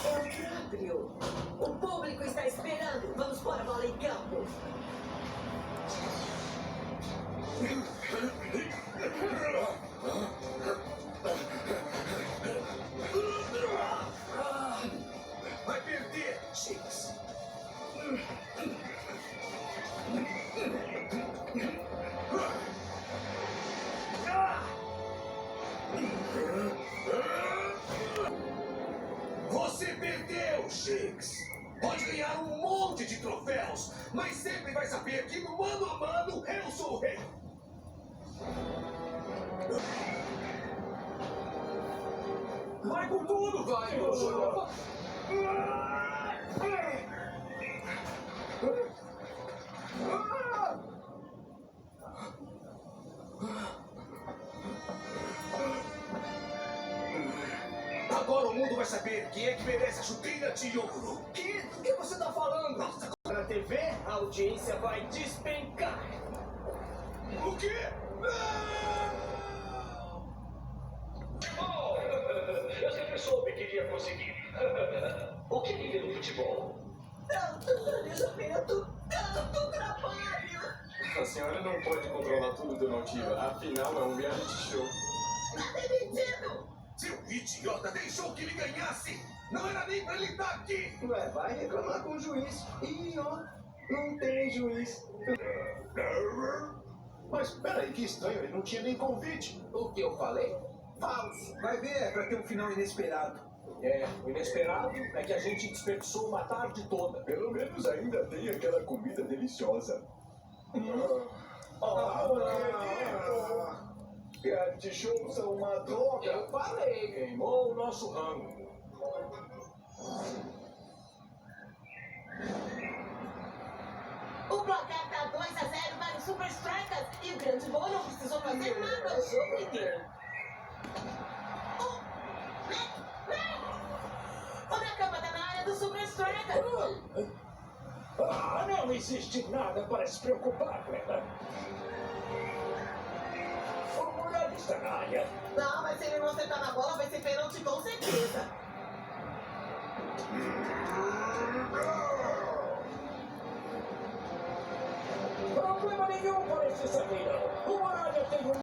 Gabriel, o público está esperando. Vamos pôr a bola em campo. Vai perder, Chicks. Você perdeu, Chicks. Pode ganhar um monte de troféus, mas sempre vai saber que no mano a mano eu sou o rei. Vai com tudo, vai, meu senhor. Agora o mundo vai saber quem é que merece a chuteira de ouro. Do que você tá falando? Na TV, a audiência vai despencar. O quê? Futebol! Eu sempre soube que iria conseguir. O que ele vê no futebol? Tanto planejamento, tanto trabalho. A senhora não pode controlar tudo, dona Altiva. Afinal, é um reality show. Tá demitido. Seu idiota deixou que ele ganhasse! Não era nem pra ele estar aqui! Ué, vai reclamar com o juiz. Ih, ó, não tem juiz. Mas peraí, que estranho, ele não tinha nem convite. O que eu falei? Falso. Vai ver, é pra ter um final inesperado. É, o inesperado é que a gente desperdiçou uma tarde toda. Pelo menos ainda tem aquela comida deliciosa. Reality shows são uma droga. Eu falei, queimou o nosso rango. O placar tá 2-0 para os Super Strikers e o grande Bo não precisou fazer nada o jogo inteiro. O Nakama tá na área do Super Striker. Não existe nada para se preocupar, Cleber. O Muralha está na área. Não, mas se ele não acertar na bola, vai ser pênalti com certeza. Problema nenhum para esse zagueirão. O Muralha tem um